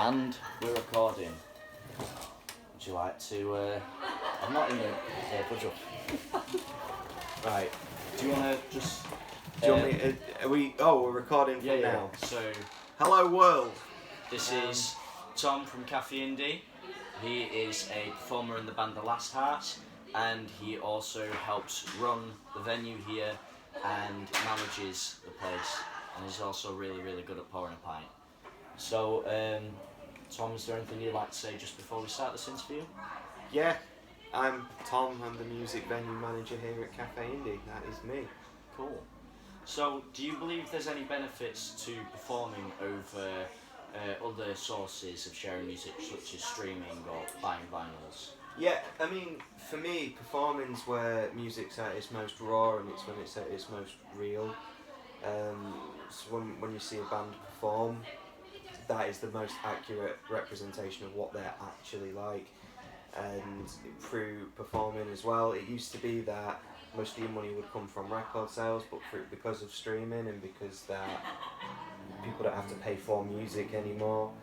And we're recording. Would you like to? I'm not in the budge up. Right. Do you want to just? Do you want me? Are we? Oh, we're recording from Yeah. now. So Hello, world. this is Tom from Cafe Indie. He is a performer in the band The Last Hearts, and he also helps run the venue here and manages the place. And he's also really, really good at pouring a pint. So, Tom, is there anything you'd like to say just before we start this interview? Yeah, I'm Tom. I'm the music venue manager here at Cafe Indie. That is me. Cool. So, do you believe there's any benefits to performing over other sources of sharing music, such as streaming or buying vinyls? Yeah, I mean, for me, performing's where music's at its most raw and it's when it's at its most real. So when you see a band perform, that is the most accurate representation of what they're actually like. And through performing as well, it used to be that most of your money would come from record sales, but because of streaming and because that people don't have to pay for music anymore,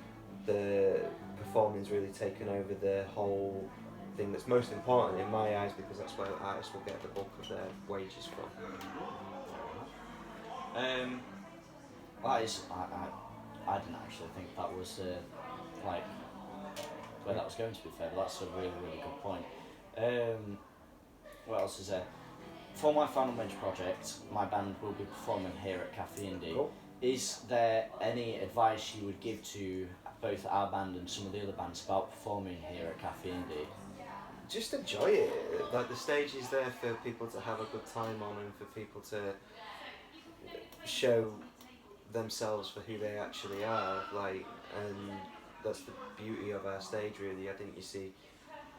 the performing's really taken over the whole thing that's most important in my eyes, because that's where artists will get the bulk of their wages from. That is, I didn't actually think that was like where that was going, to be fair, but that's a really, really good point. What else is there? For my final major project, my band will be performing here at Cafe Indie. Cool. Is there any advice you would give to both our band and some of the other bands about performing here at Cafe Indie? Just enjoy it. Like, the stage is there for people to have a good time on and for people to show themselves for who they actually are. Like, and that's the beauty of our stage, really. I think you see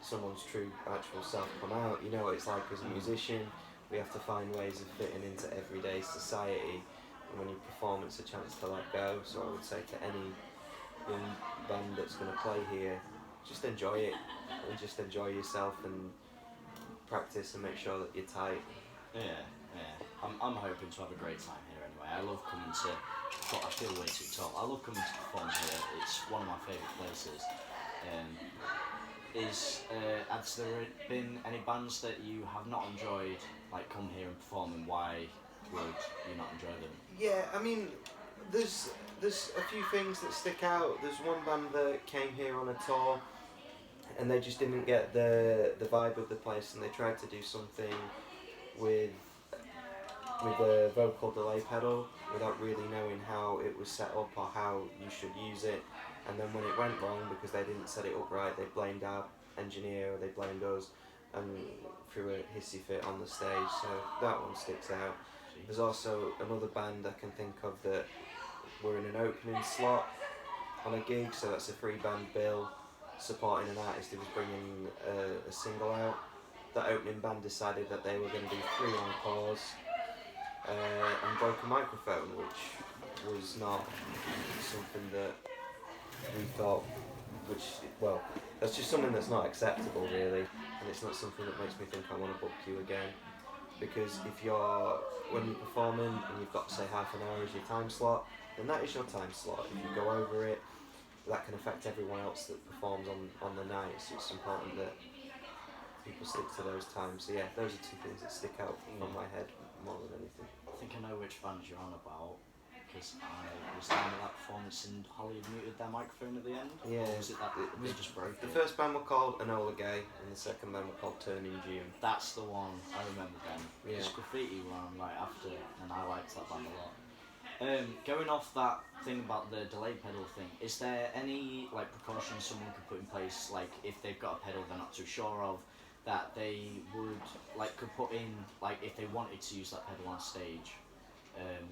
someone's true actual self come out. You know what it's like as a musician. We have to find ways of fitting into everyday society, and when you perform, it's a chance to let go. So I would say to any young band that's going to play here, just enjoy it and just enjoy yourself and practice and make sure that you're tight. Yeah. I'm hoping to have a great time here anyway. I love coming to. God, I feel way too tall. I love coming to perform here. It's one of my favourite places. Has there been any bands that you have not enjoyed, like, come here and perform, and why would you not enjoy them? Yeah, I mean, there's a few things that stick out. There's one band that came here on a tour, and they just didn't get the vibe of the place, and they tried to do something with a vocal delay pedal without really knowing how it was set up or how you should use it. And then when it went wrong, because they didn't set it up right, they blamed our engineer or they blamed us and threw a hissy fit on the stage. So that one sticks out. There's also another band I can think of that were in an opening slot on a gig, so that's a free band bill supporting an artist who was bringing a single out. That opening band decided that they were going to do 3 encores and broke a microphone, which was not something that we thought, that's just something that's not acceptable, really, and it's not something that makes me think I want to book you again. Because when you're performing and you've got, say, half an hour as your time slot, then that is your time slot. If you go over it, that can affect everyone else that performs on the night, so it's important that people stick to those times. So yeah, those are 2 things that stick out from my head more than anything. I think I know which band you're on about, because I was down at that performance and Holly had muted their microphone at the end. Yeah. Or was it that they just broke The it? first band were called Enola Gay, and the second band were called Turn in June. That's the one, I remember them. Yeah. Because Graffiti were on right after, and I liked that band a lot. Going off that thing about the delay pedal thing, is there any precautions someone could put in place, like if they've got a pedal they're not too sure of, that they would could put in, if they wanted to use that pedal on stage,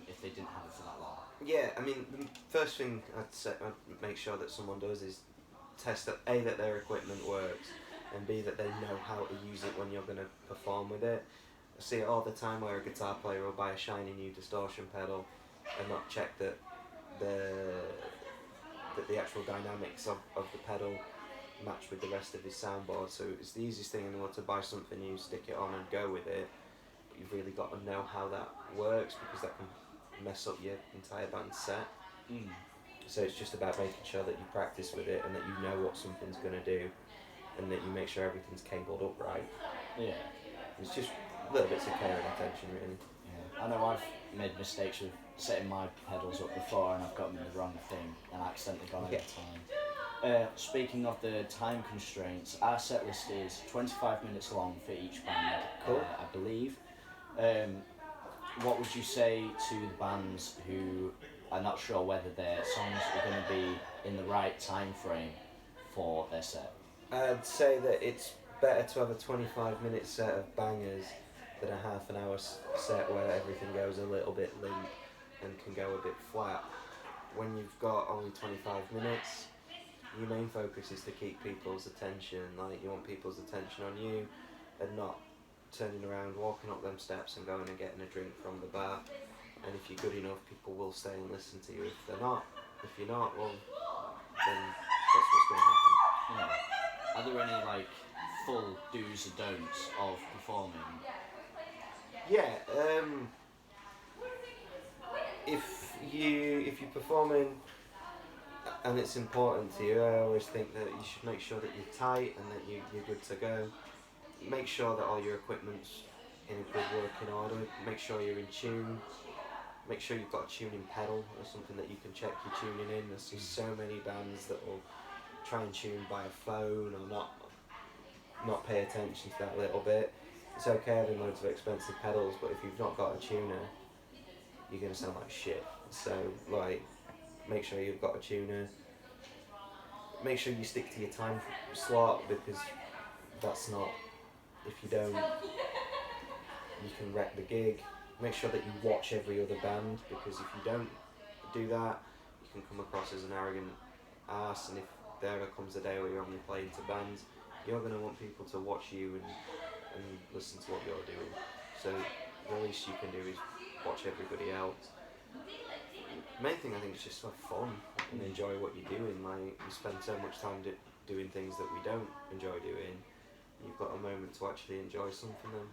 if they didn't have it for that long? Yeah, I mean, the first thing I'd make sure that someone does is test that A, that their equipment works, and B, that they know how to use it when you're going to perform with it. I see it all the time where a guitar player will buy a shiny new distortion pedal and not check that the actual dynamics of the pedal match with the rest of his soundboard. So it's the easiest thing in the world to buy something new, stick it on and go with it. But you've really got to know how that works, because that can mess up your entire band set. So it's just about making sure that you practice with it and that you know what something's going to do, and that you make sure everything's cabled up right. Yeah. It's just little bits of care and attention, really. Yeah. I know I've made mistakes with setting my pedals up before, and I've gotten the wrong thing and accidentally gone over time. Speaking of the time constraints, our set list is 25 minutes long for each band, Cool. I believe. What would you say to the bands who are not sure whether their songs are going to be in the right time frame for their set? I'd say that it's better to have a 25-minute set of bangers than a half an hour set where everything goes a little bit limp and can go a bit flat. When you've got only 25 minutes, your main focus is to keep people's attention. Like, you want people's attention on you and not turning around, walking up them steps and going and getting a drink from the bar. And if you're good enough, people will stay and listen to you. If they're not, if you're not, well, then that's what's going to happen. Yeah. Are there any like full do's and don'ts of performing? Yeah, if you're performing and it's important to you, I always think that you should make sure that you're tight and that you're good to go. Make sure that all your equipment's in a good working order. Make sure you're in tune. Make sure you've got a tuning pedal or something that you can check your tuning in. There's just so many bands that will try and tune by a phone or not pay attention to that little bit. It's okay having loads of expensive pedals, but if you've not got a tuner, you're going to sound like shit. So, like, make sure you've got a tuner. Make sure you stick to your time slot, because that's not, if you don't, you can wreck the gig. Make sure that you watch every other band, because if you don't do that, you can come across as an arrogant arse, and if there ever comes a day where you're only playing to bands, you're going to want people to watch you and listen to what you're doing. So the least you can do is watch everybody else. The main thing I think is just have fun and enjoy what you're doing. Like, we spend so much time doing things that we don't enjoy doing. You've got a moment to actually enjoy something, and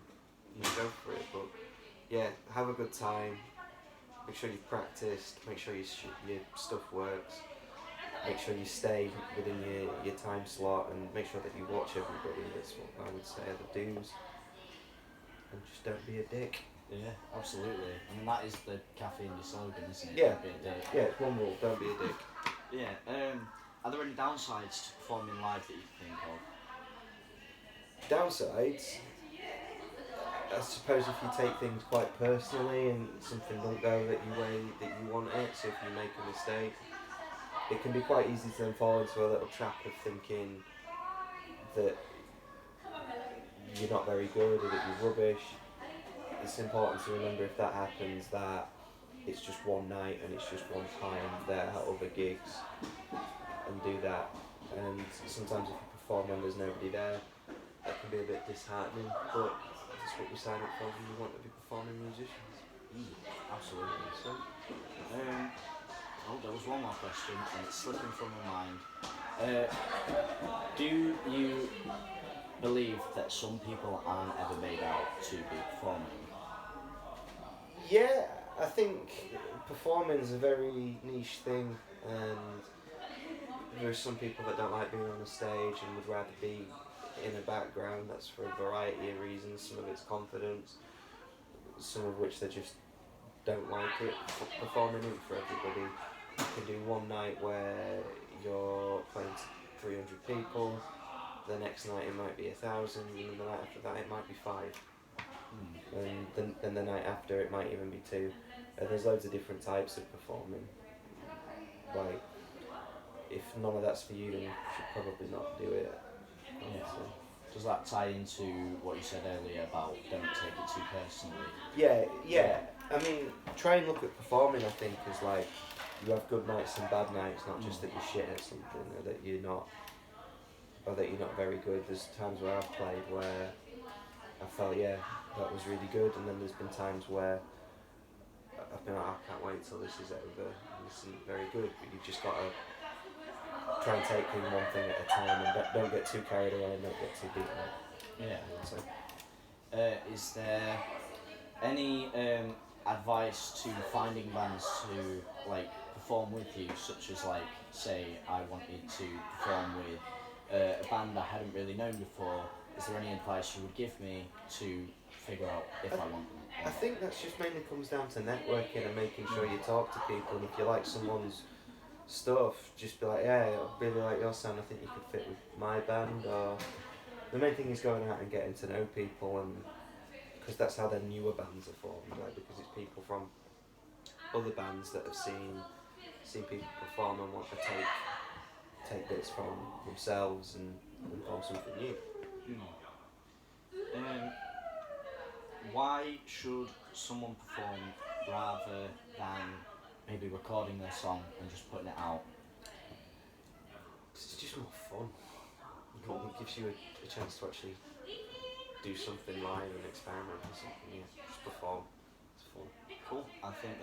you go for it. But yeah, have a good time. Make sure you've practiced. Make sure your stuff works. Make sure you stay within your time slot, and make sure that you watch everybody. That's what I would say are the do's. And just don't be a dick. Yeah, absolutely. I mean, that is the Cafe Indie slogan, isn't it? Yeah. Don't be a dick. Yeah, it's one rule, don't be a dick. Yeah. Are there any downsides to performing live that you can think of? Downsides, I suppose if you take things quite personally and something don't go that you want it, so if you make a mistake, it can be quite easy to then fall into a little trap of thinking that you're not very good or that you're rubbish. It's important to remember, if that happens, that it's just one night and it's just one time. There are other gigs, and do that. And sometimes if you perform and there's nobody there, that can be a bit disheartening, but that's what we sign up for. We want to be performing musicians. Absolutely. So, there was one more question, and it's slipping from my mind. Do you believe that some people aren't ever made out to be performing? Yeah, I think performing is a very niche thing, and there's some people that don't like being on the stage and would rather be in the background. That's for a variety of reasons. Some of it's confidence, some of which they just don't like it. Performing isn't for everybody. You can do one night where you're playing to 300 people, the next night it might be 1,000, and the night after that it might be 5. And then the night after it might even be 2. And there's loads of different types of performing. Like, if none of that's for you, then you should probably not do it. Yeah. Does that tie into what you said earlier about don't take it too personally? Yeah. I mean, try and look at performing, I think, as like, you have good nights and bad nights, not just that you're shit at something, or that you're not very good. There's times where I've played where I felt, yeah, that was really good, and then there's been times where I've been like, I can't wait till this is over, this isn't very good. But you've just got to try and take things one thing at a time, and don't get too carried away and don't get too beaten up. Yeah. So, is there any advice to finding bands to like perform with you, such as like, say, I wanted to perform with a band I hadn't really known before. Is there any advice you would give me to figure out if I want them? I think that's just mainly comes down to networking and making sure you talk to people. And if you like someone's stuff, just be like, yeah, I really like your sound. I think you could fit with my band. Or the main thing is going out and getting to know people, and because that's how the newer bands are formed. Like, because it's people from other bands that have seen people perform and want to take bits from themselves and form something new. Why should someone perform rather than maybe recording their song and just putting it out? It's just more fun. It gives you a chance to actually do something live and experiment with something new. Just perform. It's fun. Cool. I think